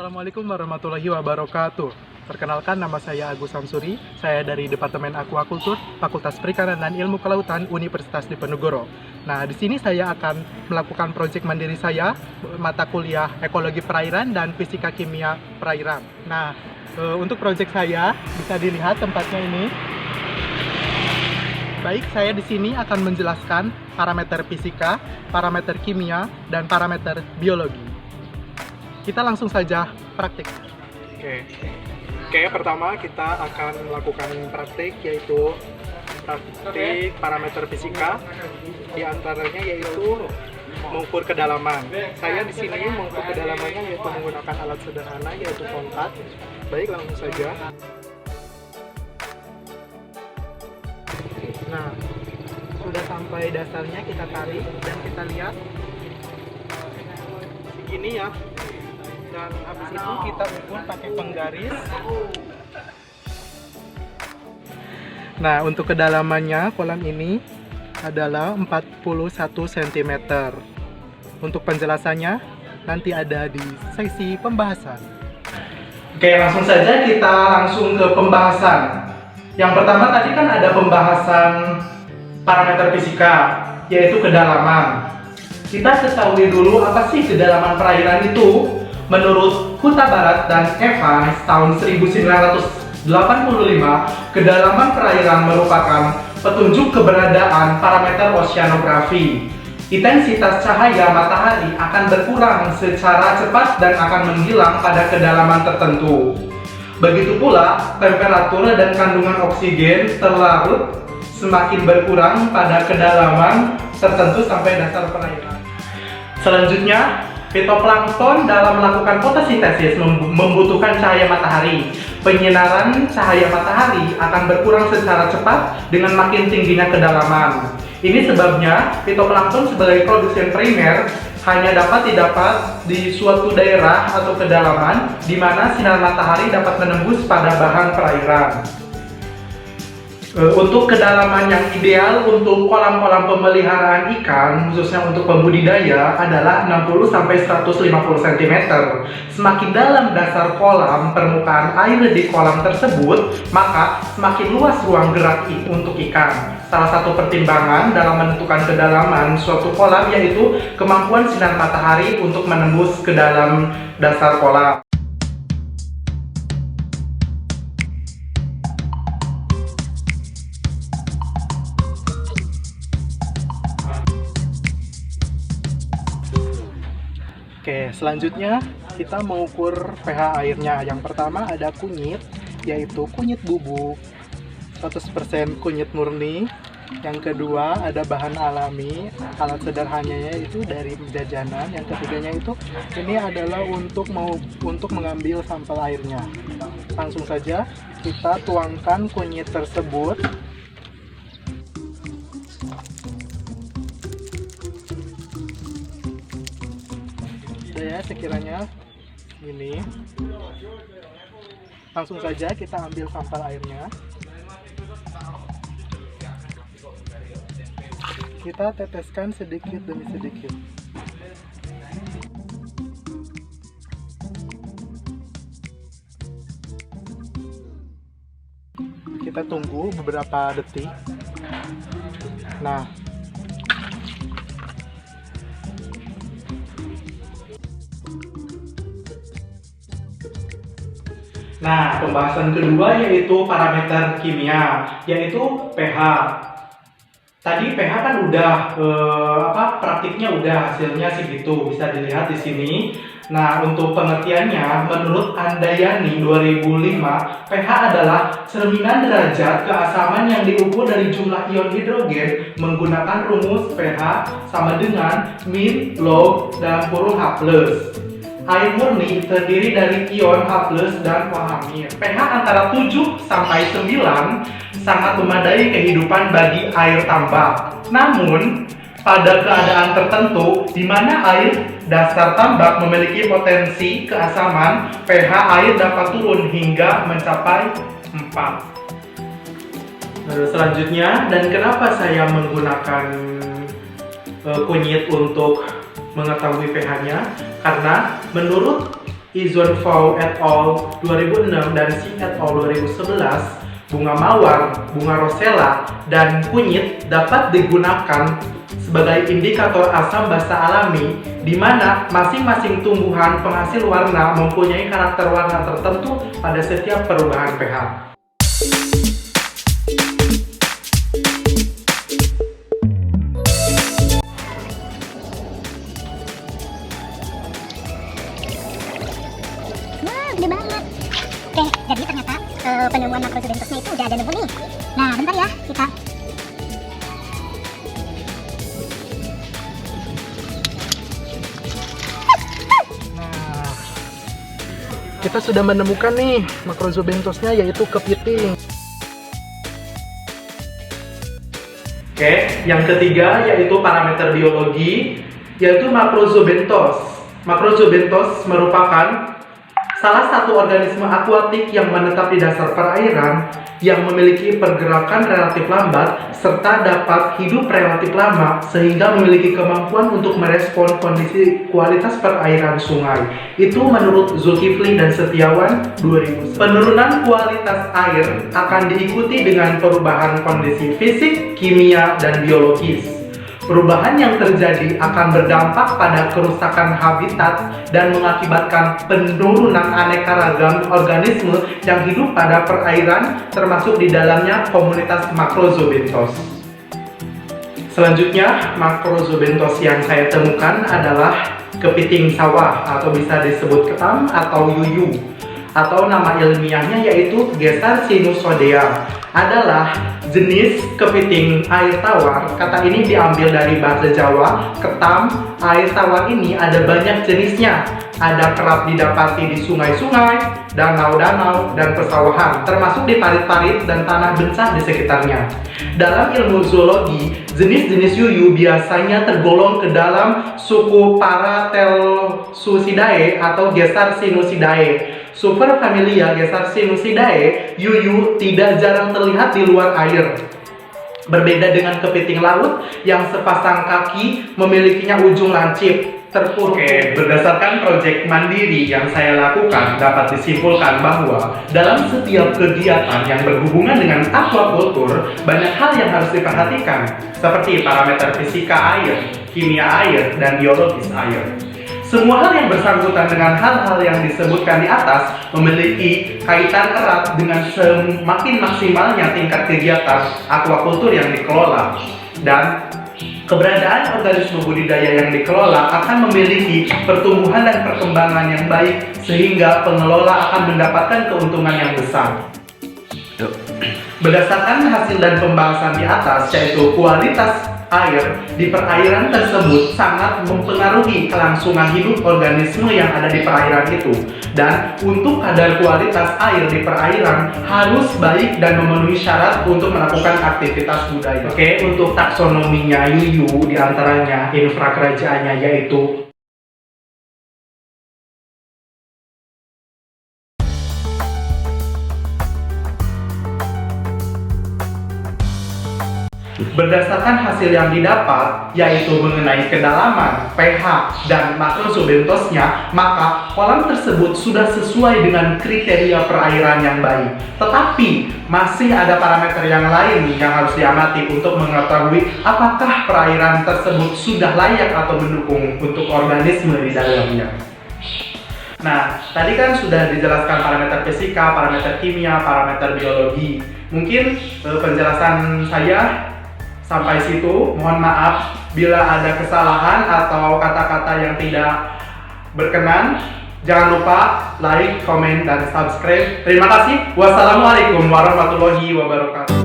Assalamualaikum warahmatullahi wabarakatuh. Perkenalkan, nama saya Agus Samsuri. Saya dari Departemen Aquaculture, Fakultas Perikanan dan Ilmu Kelautan, Universitas Diponegoro. Nah, di sini saya akan melakukan proyek mandiri saya, mata kuliah Ekologi Perairan dan Fisika Kimia Perairan. Nah, untuk proyek saya bisa dilihat tempatnya ini. Baik, saya di sini akan menjelaskan parameter fisika, parameter kimia, dan parameter biologi. Kita langsung saja praktik. Oke, pertama kita akan melakukan praktik, yaitu praktik parameter fisika. Di antaranya yaitu mengukur kedalaman. Saya di sini mengukur kedalamannya yaitu menggunakan alat sederhana, yaitu tongkat. Baik, langsung saja. Nah, sudah sampai dasarnya, kita tarik dan kita lihat segini ya. Dan habis itu kita ukur pakai penggaris. Nah, untuk kedalamannya kolam ini adalah 41 cm. Untuk penjelasannya nanti ada di sesi pembahasan. Oke, langsung saja kita langsung ke pembahasan. Yang pertama tadi kan ada pembahasan parameter fisika, yaitu kedalaman. Kita ketahui dulu apa sih kedalaman perairan itu. Menurut Huta Barat dan Evans tahun 1985, kedalaman perairan merupakan petunjuk keberadaan parameter oceanografi. Intensitas cahaya matahari akan berkurang secara cepat dan akan menghilang pada kedalaman tertentu. Begitu pula, temperatur dan kandungan oksigen terlarut semakin berkurang pada kedalaman tertentu sampai dasar perairan. Selanjutnya, fitoplankton dalam melakukan fotosintesis membutuhkan cahaya matahari. Penyinaran cahaya matahari akan berkurang secara cepat dengan makin tingginya kedalaman. Ini sebabnya fitoplankton sebagai produsen primer hanya dapat didapat di suatu daerah atau kedalaman di mana sinar matahari dapat menembus pada bahan perairan. Untuk kedalaman yang ideal untuk kolam-kolam pemeliharaan ikan, khususnya untuk pembudidaya, adalah 60-150 cm. Semakin dalam dasar kolam, permukaan air di kolam tersebut, maka semakin luas ruang gerak untuk ikan. Salah satu pertimbangan dalam menentukan kedalaman suatu kolam yaitu kemampuan sinar matahari untuk menembus ke dalam dasar kolam. Oke, selanjutnya kita mengukur pH airnya. Yang pertama ada kunyit, yaitu kunyit bubuk 100% kunyit murni. Yang kedua ada bahan alami, alat sederhananya itu dari jajanan. Yang ketiganya itu ini adalah untuk mengambil sampel airnya. Langsung saja kita tuangkan kunyit tersebut. Ya, sekiranya ini langsung saja kita ambil sampel airnya, kita teteskan sedikit demi sedikit. Kita tunggu beberapa detik. Nah, pembahasan kedua yaitu parameter kimia, yaitu pH. Tadi pH kan udah praktiknya udah, hasilnya segitu, bisa dilihat di sini. Nah, untuk pengertiannya, menurut Andayani 2005, pH adalah cerminan derajat keasaman yang diukur dari jumlah ion hidrogen menggunakan rumus pH sama dengan min log dalam kurung H+. Air murni terdiri dari ion H+ dan OH-. pH antara 7 sampai 9 sangat memadai kehidupan bagi air tambak. Namun, pada keadaan tertentu di mana air dasar tambak memiliki potensi keasaman, pH air dapat turun hingga mencapai 4. Selanjutnya, dan kenapa saya menggunakan kunyit untuk mengetahui pH-nya? Karena menurut Izon Fau et al. 2006 dan Xi et al. 2011, bunga mawar, bunga rosella, dan kunyit dapat digunakan sebagai indikator asam basa alami, di mana masing-masing tumbuhan penghasil warna mempunyai karakter warna tertentu pada setiap perubahan pH. Gede banget. Oke, jadi ternyata penemuan Macrozobentosnya itu udah ada nemu nih. Nah, bentar ya, kita Kita sudah menemukan nih Macrozobentosnya, yaitu kepiting. Oke, yang ketiga yaitu parameter biologi, yaitu Macrozobentos. Macrozobentos merupakan salah satu organisme akuatik yang menetap di dasar perairan yang memiliki pergerakan relatif lambat serta dapat hidup relatif lama sehingga memiliki kemampuan untuk merespon kondisi kualitas perairan sungai. Itu menurut Zulkifli dan Setiawan 2000. Penurunan kualitas air akan diikuti dengan perubahan kondisi fisik, kimia, dan biologis. Perubahan yang terjadi akan berdampak pada kerusakan habitat dan mengakibatkan penurunan aneka ragam organisme yang hidup pada perairan, termasuk di dalamnya komunitas Macrozobentos. Selanjutnya, Macrozobentos yang saya temukan adalah kepiting sawah atau bisa disebut ketam atau yuyu, atau nama ilmiahnya yaitu Gesar Sinusoidea, adalah jenis kepiting air tawar. Kata ini diambil dari bahasa Jawa. Ketam air tawar ini ada banyak jenisnya. Ada kerap didapati di sungai-sungai, danau-danau, dan persawahan, termasuk di parit-parit dan tanah bencah di sekitarnya. Dalam ilmu zoologi, jenis-jenis yuyu biasanya tergolong ke dalam suku Paratelsucidae atau Gesar Sinusidae. Superfamilia Gesar Sinusidae, yuyu tidak jarang terlihat di luar air. Berbeda dengan kepiting laut yang sepasang kaki memilikinya ujung lancip terpuruk. Oke, berdasarkan proyek mandiri yang saya lakukan, dapat disimpulkan bahwa dalam setiap kegiatan yang berhubungan dengan aquaculture, banyak hal yang harus diperhatikan, seperti parameter fisika air, kimia air, dan biologis air. Semua hal yang bersangkutan dengan hal-hal yang disebutkan di atas memiliki kaitan erat dengan semakin maksimalnya tingkat kegiatan aquaculture yang dikelola, dan keberadaan organisme budidaya yang dikelola akan memiliki pertumbuhan dan perkembangan yang baik sehingga pengelola akan mendapatkan keuntungan yang besar. Berdasarkan hasil dan pembahasan di atas, yaitu kualitas air di perairan tersebut sangat mempengaruhi kelangsungan hidup organisme yang ada di perairan itu, dan untuk kadar kualitas air di perairan harus baik dan memenuhi syarat untuk melakukan aktivitas budaya. Oke, untuk taksonominya yuyu diantaranya infrakerajaannya yaitu berdasarkan hasil yang didapat, yaitu mengenai kedalaman, pH, dan Macrozobentosnya, maka kolam tersebut sudah sesuai dengan kriteria perairan yang baik. Tetapi, masih ada parameter yang lain yang harus diamati untuk mengetahui apakah perairan tersebut sudah layak atau mendukung untuk organisme di dalamnya. Nah, tadi kan sudah dijelaskan parameter fisika, parameter kimia, parameter biologi. Mungkin penjelasan saya sampai situ. Mohon maaf bila ada kesalahan atau kata-kata yang tidak berkenan. Jangan lupa like, komen, dan subscribe. Terima kasih. Wassalamualaikum warahmatullahi wabarakatuh.